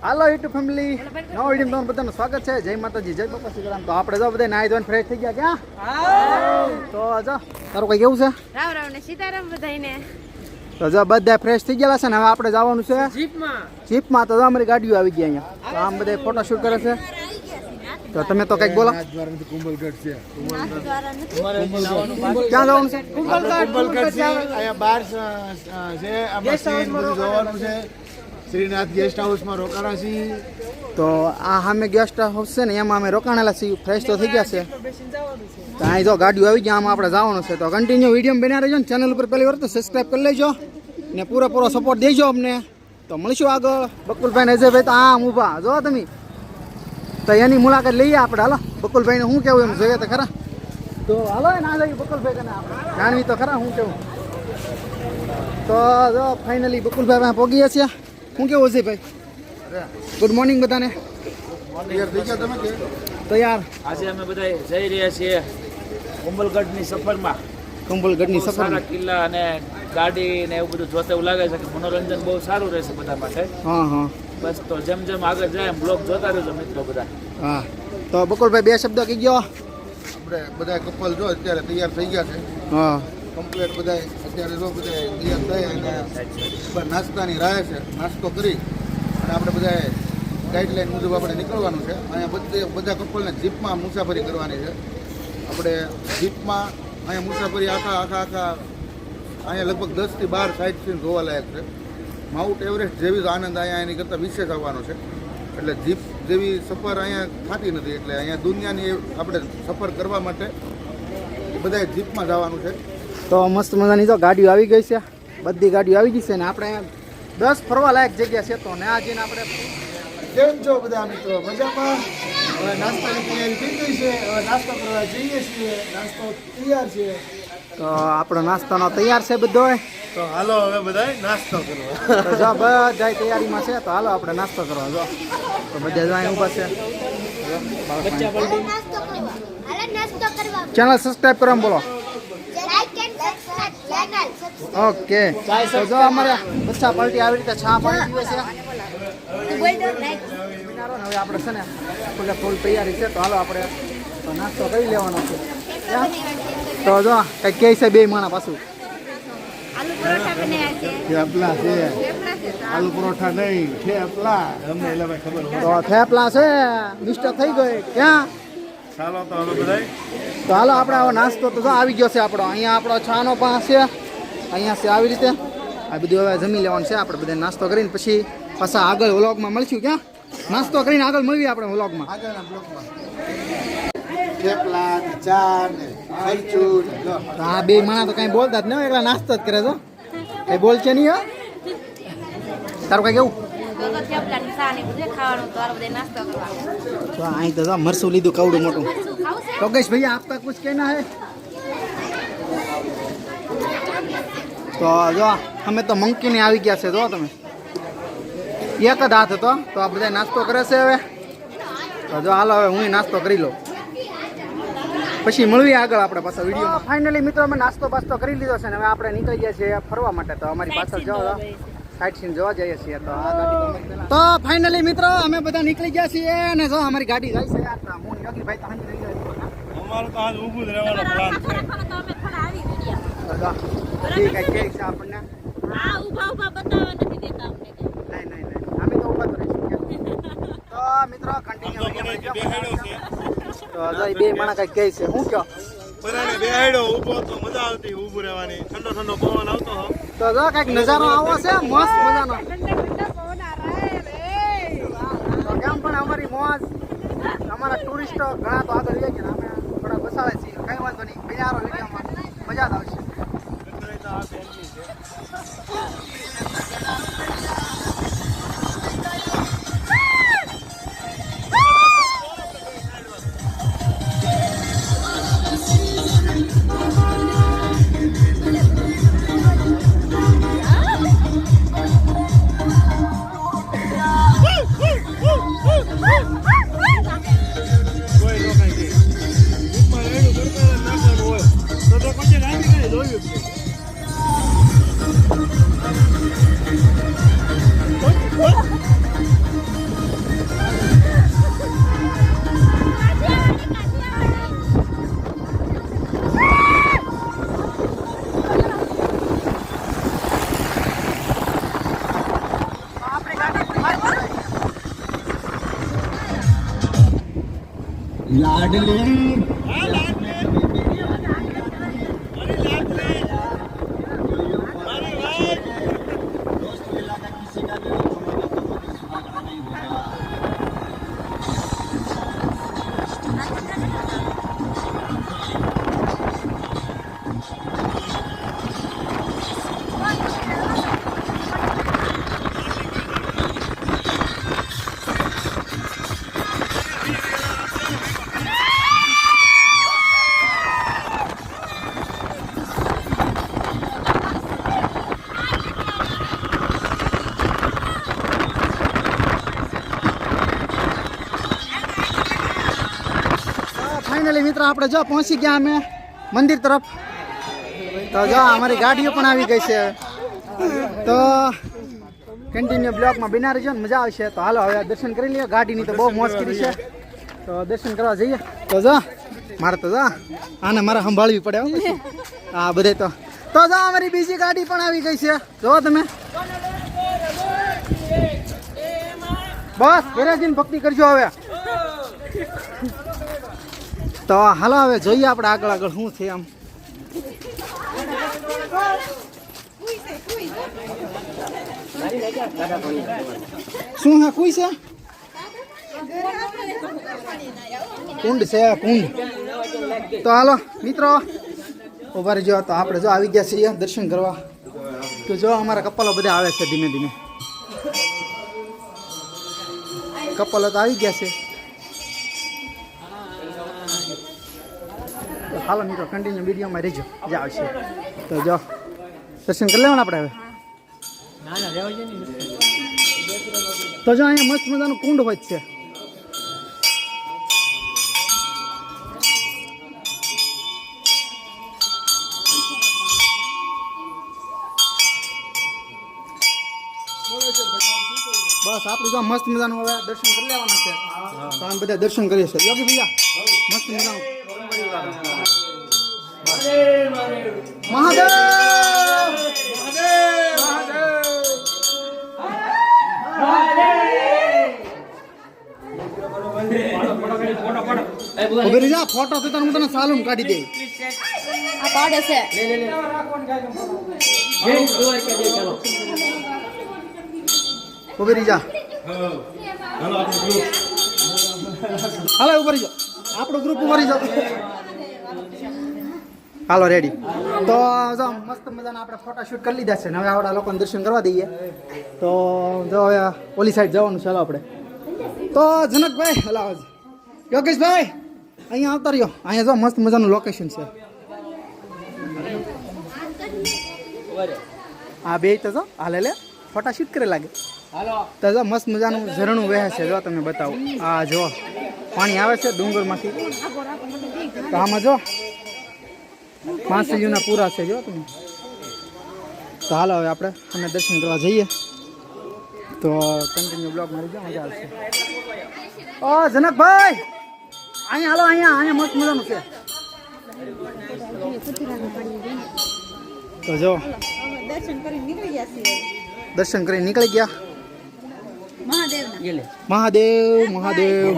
હાલો YouTube family, નવા video તમારું બધાનું સ્વાગત છે. જય માતાજી, જય બાપા સીતારામ. તો આપણે જો બધા નાઈ ધોઈને ફ્રેશ થઈ ગયા ક્યાં? તો જો તારું કઈ કેવું છે? રામ રામ ને સીતારામ બધાઈને. તો જો બધા ફ્રેશ થઈ ગયા છે ને હવે આપણે જવાનું છે જીપમાં. તો જો અમારી ગાડીઓ આવી ગઈ અહીંયા. તો આમ બધા ફોટો શૂટ કરે છે. તો તમે તો કઈક બોલો. કુંભલગઢ છે. ક્યાં જવાનું છે? કુંભલગઢ છે. અહીંયા બાર છે. આમાં સીન બધું જોવાનું છે. શ્રીનાથ ગેસ્ટ હાઉસમાં રોકાણા છીએ. તો આ સામે ગેસ્ટ હાઉસ છે ને એમાં અમે રોકાણેલા છીએ. ફ્રેશ તો થઈ ગયા છે. તો અહીં જો ગાડીઓ આવી ગયા, આમાં આપણે જવાનું છે. તો કન્ટિન્યુ વિડીયો બન્યા રહેજો ને ચેનલ ઉપર પહેલી વાર તો સબસ્ક્રાઈબ કરી લેજો ને પૂરો સપોર્ટ દેજો અમને. તો મળીશું આગળ. બકુલભાઈ ને અજયભાઈ તો આમ ઊભા જો તમે. તો એની મુલાકાત લઈએ આપણે. હાલો બકુલભાઈને શું કેવું એમ જોઈએ તો ખરા. તો હાલો ના જઈએ બકુલભાઈ કને આપણે જાણવી તો ખરા શું કેવું. તો જો ફાઇનલી બકુલભાઈ પાસે પહોંચીએ છીએ. શું કેવું છે ભાઈ? ગુડ મોર્નિંગ બધાને. તો યાર આજે અમે બધા જઈ રહ્યા છીએ કુંભલગઢની સફરમાં. કુંભલગઢની સફર. સારા કિલ્લા અને ગાડી ને એવું બધું જોતે એવું લાગે છે કે મનોરંજન બહુ સારું રહેશે બધા માટે. હા બસ તો જેમ જેમ આગળ જાય એમ બ્લોગ જોતા રહેજો મિત્રો બધા. હા તો બકુલભાઈ બે શબ્દો કહી ગયો. આપણે બધા કપલ જો અત્યારે તૈયાર થઈ ગયા છે. હા કમ્પ્લીટ બધા અત્યારે જો બધા તૈયાર થઈ અને નાસ્તાની રાહ છે. નાસ્તો કરી અને આપણે બધા ગાઈડલાઈન મુજબ આપણે નીકળવાનું છે. અહીંયા બધા કપલને જીપમાં મુસાફરી કરવાની છે. આપણે જીપમાં અહીંયા મુસાફરી આખા અહીંયા લગભગ 10 થી 12 સાઇટ સીન જોવાલાયક છે. માઉન્ટ એવરેસ્ટ જેવી જ આનંદ અહીંયા એની કરતાં વિશેષ આવવાનો છે. એટલે જીપ જેવી સફર અહીંયા થતી નથી. એટલે અહીંયા દુનિયાની આપણે સફર કરવા માટે બધાએ જીપમાં જવાનું છે. તો મસ્ત મજાની જો ગાડીઓ આવી ગઈ છે. બધી ગાડીઓ આવી ગઈ છે ને આપણે 10 ફરવા લાયક જગ્યા છે. તો ને આજે આપણે કેમ છો બધા મિત્રો? મજામાં? હવે નાસ્તાની તૈયારી થઈ ગઈ છે. હવે નાસ્તો કરવા જઈએ છીએ. નાસ્તો તૈયાર છે. તો આપણો નાસ્તાનો તૈયાર છે બધો. તો હાલો હવે બધા નાસ્તો કરવા. તો જો બધા તૈયારીમાં છે. તો હાલો આપણે નાસ્તો કરવા. જો તો બધા જો અહીં ઊભા છે. ચેનલ સબસ્ક્રાઈબ કરવા બોલો. ઓકે તો જો અમારે બચ્ચા પાર્ટી આવી રીતે છા પાણી પીવે છે. હવે આપણે છે ને ફૂલ તૈયારી છે. તો હાલો આપણે તો નાસ્તો કરી લેવાનો છે. તો જો કંઈક કહે છે બે માણા પાછું. આલુ પરોઠા બનાવ્યા છે. થેપલા છે. થેપલા છે. આલુ પરોઠા નહીં, થેપલા. અમને એટલે ભાઈ ખબર હોય. તો થેપલા છે. મિસ્ટેક થઈ ગઈ ક્યાં? ચાલો તો હવે બધા તો હાલો આપણે આવો નાસ્તો તો જો આવી ગયો છે આપણો. અહીંયા આપણો છાનો પાસ છે. અહીંયા છે આવી રીતે. આ બધું હવે જમી લેવાનું છે. આપણે બધા નાસ્તો કરીને પછી પાછા આગળ વ્લોગમાં મળશું. ક્યાં નાસ્તો કરીને આગળ મળીએ આપણે વ્લોગમાં. આગળના બ્લોકમાં થેપલા, ચા ને ખર્ચું. તો આ બે માણા તો કઈ બોલતા જ ન હોય, એકલા નાસ્તો જ કરે. તો કઈ બોલ છે નહીં. તારું કઈ કેવું? વગર થેપલાની ચા ને બધું ખાવાનું. તો આ બધા નાસ્તો કરવાનો. તો અહીં તો જો મરસું લીધું કવડું મોટું. ખાવું છે? તો કહીશ ભૈયા આપકા કુછ કહેના હે? તો જો અમે તો મંકીને આવી ગયા છે. જો તમે એક જ હાથ હતો. તો આ બધા નાસ્તો કરે છે હવે. તો જો હાલો હવે હું નાસ્તો કરી લઉં પછી મળીએ આગળ આપણે પાછા વિડીયો. ફાઇનલી મિત્રો અમે નાસ્તો બાસ્તો કરી લીધો છે ને હવે આપણે નીકળી ગયા છીએ ફરવા માટે. તો અમારી પાછળ જવા સાઈડ સીન જોવા જઈએ છીએ. તો આ ગાડી તો ફાઇનલી મિત્રો અમે બધા નીકળી ગયા છીએ અને જો અમારી ગાડી જાય છે. યાર હું યોગીભાઈ તો હાંજી રહી ગયા. અમારું તો આજ ઊભું જ રહેવાનો પ્લાન છે. તો અમે થોડા આવી ગયા. ઠીક છે છે આપણને. આ ઊભા બતાવવા નથી દેતા અમને. નહીં અમે તો ઉભા જ રહીશું. તો મિત્રો કન્ટિન્યુ તો બે માણા કઈ કહે છે. શું કહો? બધાને બેહાડ્યો ઊભો તો મજા આવતી ઊભું રહેવાની. ઠંડો પવન આવતો. તો જો કઈક નજારો આવો છે મસ્ત મજાનો. તો કેમ પણ અમારી મોજ અમારા ટુરિસ્ટો ઘણા તો આગળ લઈ ગયા. અમે થોડા બસાડે છીએ. કઈ વાંધો નહીં. બિનારો વિડીયોમાં મજા જ આવશે. ફાઇનલી મિત્ર આપણે જો પહોંચી ગયા અમે મંદિર તરફ. તો જો અમારી ગાડીઓ પણ આવી ગઈ છે. તો કન્ટિન્યુ બ્લોકમાં બિના રહેજો ને મજા આવશે. તો હાલો હવે દર્શન કરી લઈએ. ગાડીની તો બહુ મોજ કરી છે. તો દર્શન કરવા જઈએ. તો જો મારે તો જો આને મારે સંભાળવી પડે હો પછી. હા બધે તો જો અમારી બીજી ગાડી પણ આવી ગઈ છે. જો તમે બસ ઘરે જઈને ભક્તિ કરજો હવે. તો હાલો હવે જોઈએ આપણે આગળ આગળ શું છે આમ. શું હે કોઈ છે કુંડ છે કુંડ. તો હાલો મિત્રો ઉભા રહેજો. તો આપણે જો આવી ગયા છીએ દર્શન કરવા. તો જો અમારા કપલો બધા આવે છે ધીમે ધીમે. કપલો તો આવી ગયા છે. હાલો મિત્રો કન્ટિન્યુ વિડીયોમાં રહેજો મજા આવશે. તો જો દર્શન કરી લેવાના આપણે હવે. તો જો અહીંયા મસ્ત મજાનું કુંડ હોય છે. બસ આપણે જો મસ્ત મજાનું હવે દર્શન કરી લેવાના છે. તો અમે બધા દર્શન કરીએ છીએ. યોગી ભૈયા મસ્ત મજાનું મહાદેવ ઉભી જા ફોટો તો હું તને સાલું કાઢી દે. આ પાડે છે ઉભી જા હાલો ઉભરી જાઓ. આપણું ગ્રુપ ઉભરી જાઓ. હાલો રેડી. તો જો મસ્ત મજાના આપણે ફોટા શૂટ કરી લીધા છે ને હવે આવડા લોકોને દર્શન કરવા દઈએ. તો જો હવે ઓલી સાઈડ જવાનું ચાલો આપણે. તો જનકભાઈ હલો યોગેશભાઈ અહીંયા આવતા રહ્યો. અહીંયા જો મસ્ત મજાનું લોકેશન છે. હા બે તો જો હાલે લે ફોટા શૂટ કરે લાગે. તો જો મસ્ત મજાનું ઝરણું વહે છે. જો તમે બતાવો આ જો પાણી આવે છે ડુંગરમાંથી. તો આમાં જો માછલીઓના પૂરા છે જો તમે. તો હાલો હવે આપણે અમે દર્શન કરવા જઈએ. તો કન્ટિન્યુ બ્લોગ મારી જાઓ મજા આવશે. ઓ જનકભાઈ અહીંયા હાલો અહીંયા મસ્ત મજાનું છે. તો જો દર્શન કરી નીકળી ગયા. મહાદેવ મહાદેવ.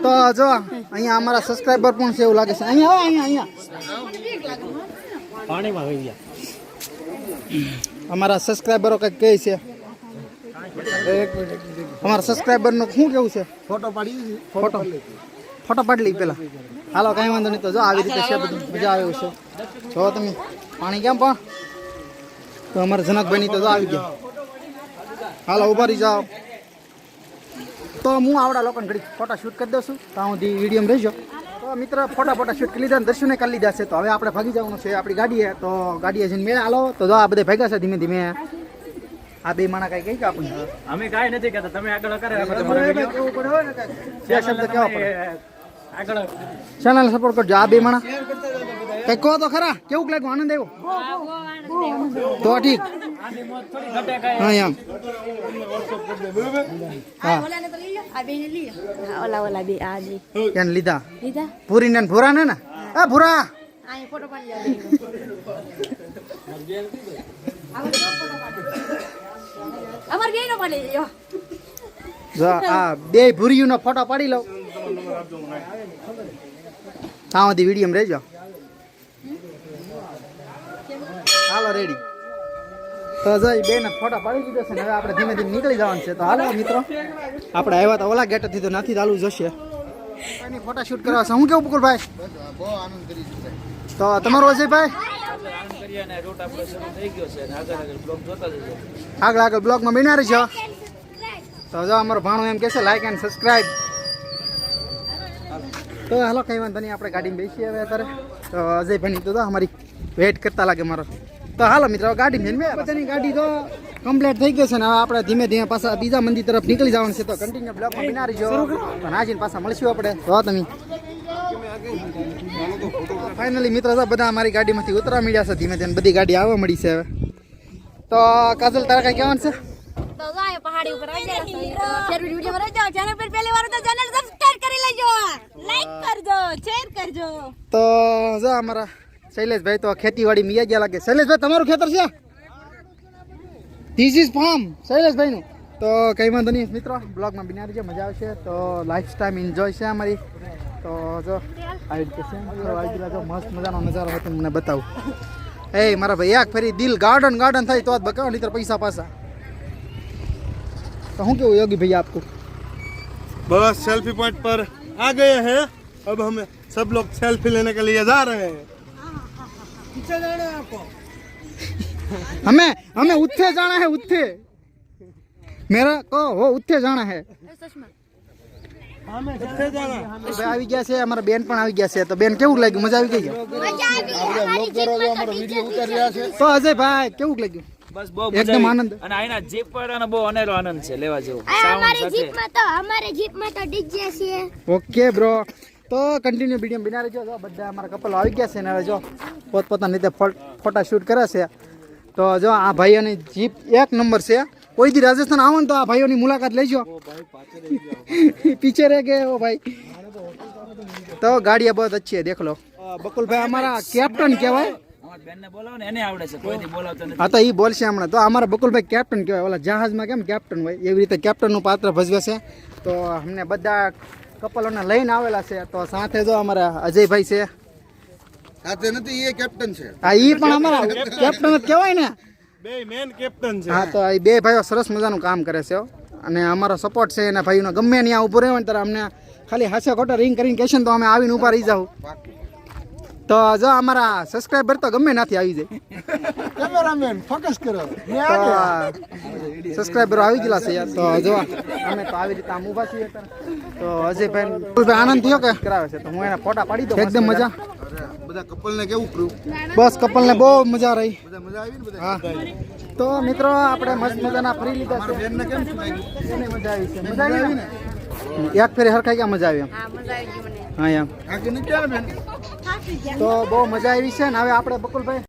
તો જો અહીંયા અમારા સબસ્ક્રાઈબર પણ છે એવું લાગે છે. અહીંયા અહીંયા પાણીમાં આવી ગયા અમારા સબસ્ક્રાઈબરો કંઈક કહે છે. અમારા સબસ્ક્રાઈબરનું શું કેવું છે? ફોટો પાડી લઈ પેલા. હાલો કાંઈ વાંધો નહીં. તો જો આવી રીતે છે બધું મજા આવે છે. જો તમે પાણી કેમ પણ. તો અમારા જનકભાઈની તો જો આવી ગયા. હાલો ઉભા રહી જાઓ. તો હું આવડા લોકોને ઘડી ફોટા શૂટ કરી દઉં છું. તો હું વિડીયોમાં રહીજો. તો મિત્ર ફોટા શૂટ કરી લીધા દર્શને કરી લીધા છે. તો હવે આપણે ભાગી જવાનું છે આપણી ગાડીએ. તો ગાડીએ જઈને મેળા હાલો. તો જો આ બધા ભેગા છે ધીમે ધીમે. આ બે માણા કઈ કઈ આપણને અમે કાંઈ નથી કહેતા. તમે આગળ કરે કેવું પડે હોય ને બે શબ્દ કેવા પડે. આગળ ચેનલ સપોર્ટ કરજો. આ બે માણા કઈ કહો તો ખરા કેવું લાગ્યું? આનંદ આવ્યો તો ઠીક. હા એમ હા ઓલા બે આ બે એને લીધા લીધા પૂરી ને ભૂરા ને એ ભૂરા આ ફોટો પાડી અમાર ગઈ નો પાડી લ્યો. જો આ બે ભૂરીઓનો ફોટો પાડી લઉં. ત્યાં સુધી વિડીયો રહેજો. હાલો રેડી. તો જઈ બેન ફોટા પાડી દીધો છે ને હવે આપણે ધીમે ધીમે નીકળી જવાનું છે. તો હાલો મિત્રો આપણે આવ્યા તો ઓલા ગેટેથી તો નથી ચાલુ જશે એની ફોટા શૂટ કરવા છે. હું કેવું બકુલભાઈ? બહુ આનંદ કરી છે. તો તમારો અજયભાઈ આનંદ કરીએ અને રૂટ આપણો શરૂ થઈ ગયો છે અને આગળ બ્લોગ જોતા જજો. આગળ બ્લોગમાં બન્યા રહેજો. તો જો અમારો ભાણો એમ કહેશે લાઈક એન્ડ સબસ્ક્રાઈબ. તો હાલો કંઈ વાંધો નહીં આપણે ગાડીમાં બેસીએ હવે અત્યારે. તો અજયભાઈની તો અમારી વેઇટ કરતા લાગે મારો. તો હાલો મિત્રો ગાડી જઈને બધાની ગાડી તો કમ્પ્લીટ થઈ ગઈ છે ને હવે આપણે ધીમે ધીમે પાછા બીજા મંદિર તરફ નીકળી જવાનું છે. તો કન્ટિન્યુ બ્લોગમાં બિના રહીજો. તો નાજીને પાછા મળશું આપણે. તો તમે ફાઇનલી મિત્રો તો બધા અમારી ગાડીમાંથી ઉતરવા મળ્યા છે ધીમે ધીમે. બધી ગાડી આવવા મળી છે હવે. તો કાજલ તારા કઈ કહેવાનું છે? તો જાય પહાડી ઉપર આવી જાય ફેર વિડિયો માં રહેજો. ચેનલ પર પહેલી વાર તો ચેનલ સબસ્ક્રાઇબ કરી લેજો, લાઈક કરજો, શેર કરજો. તો જો અમારા શૈલેષભાઈ તો ખેતીવાડી મિયા ગયા લાગે. શૈલેષભાઈ તમારું ખેતર છે? ધીસ ઇઝ ફાર્મ શૈલેષભાઈનું. તો કંઈ વાંધો નહીં મિત્રો બ્લોગમાં બિના રહેજો, મજા આવશે. તો લાઈફ ટાઈમ એન્જોય છે અમારી. તો જો આવી રીતે છે જો મસ્ત મજાનો નજારો હતો મને બતાવું. એ મારા ભાઈ એક ફરી દિલ ગાર્ડન થાય તો જ બકાવો નહીં તો પૈસા પાછા. तो हूँ क्यों योगी भैया आपको बस सेल्फी पॉइंट पर आ गए हैं. अब हम सब लोग सेल्फी लेने के लिए जा रहे हैं. हमें उत्थे जाना है. उत्थे मेरा को वो उत्थे जाना है. हमें उत्थे जाना. भाई આવી ગયા છે અમારા બેન પણ આવી ગયા છે. તો બેન કેવું લાગ્યું? મજા આવી ગઈ છે? અમારો વિડીયો ઉતારી રહ્યા છે. તો અજયભાઈ કેવું લાગ્યું? બસ બહુ એકદમ આનંદ. અને આના જીપ પર અને બહુ અનેરો આનંદ છે લેવા જેવો. અમારી જીપમાં તો ડીજે છે. Okay bro. તો કન્ટિન્યુ વિડીયો બિના રહેજો. જો બધા અમારા કપલ આવી ગયા છે ને હવે જો પોતપોતાની રીતે ફોટા શૂટ કરે છે. તો જો આ ભાઈઓની જીપ એક નંબર છે. કોઈ દી રાજસ્થાન આવો ને તો આ ભાઈઓની મુલાકાત લેજો. પીછે રહે ગए वो भाई. तो गाड़ियाँ बहुत अच्छी है देख लो. बकुल भाई हमारा कैप्टन કહેવાય. અમારા બેનને બોલાવો ને એને આવડે છે, કોઈથી બોલાવતો નથી. હા તો એ બોલશે હમણાં. તો અમારા બકુલભાઈ કેપ્ટન કહેવાય. ઓલા જહાજમાં કેમ કેપ્ટન હોય એવી રીતે કેપ્ટનનું પાત્ર ભજવે છે. તો અમને બધા કપલોને લઈને આવેલા છે. તો સાથે જો અમારા અજયભાઈ છે. સાથે નથી, એ કેપ્ટન છે. હા એ પણ અમારા કેપ્ટન જ કહેવાય ને. બે મેન કેપ્ટન છે. હા તો એ બે ભાઈઓ સરસ મજાનું કામ કરે છે હો. અને અમારો સપોર્ટ છે એના ભાઈનો. ગમે ત્યાં ઊભો રહ્યો ને ત્યારે અમને ખાલી હાસે ખોટા રિંગ કરીને કહેશે ને તો અમે આવીને ઊભા રહી જાઉં. તો જો અમારા સબસ્ક્રાઈબર તો ગમે નાથી આવી જાય. કેમેરામેન ફોકસ કરો. સબસ્ક્રાઈબરો આવી ગયેલા છે યાર. તો જો અમે તો આવી રીતે આમ ઊભા છીએ અત્યારે. તો અજયભાઈ આનંદ થયો કે કરાવે છે. તો હું એના ફોટા પાડી દઉં. એકદમ મજા. બધા કપલને કેવું પ્રૂફ? બસ કપલને બહુ મજા રહી. બધા મજા આવી ને બધા? હા તો મિત્રો આપણે મસ્ત મજાના ફરી લીધા છે. બેનને કેમ શું લાગ્યું? એને મજા આવી છે. મજા આવી ને એક ફેરી હરખાઈ ગયા મજા આવી એમ. હા મજા આવી ગઈ મને. હા એમ. આખી નથી આવે બેન. તો બહુ મજા આવી છે ને હવે આપણે બકુલભાઈ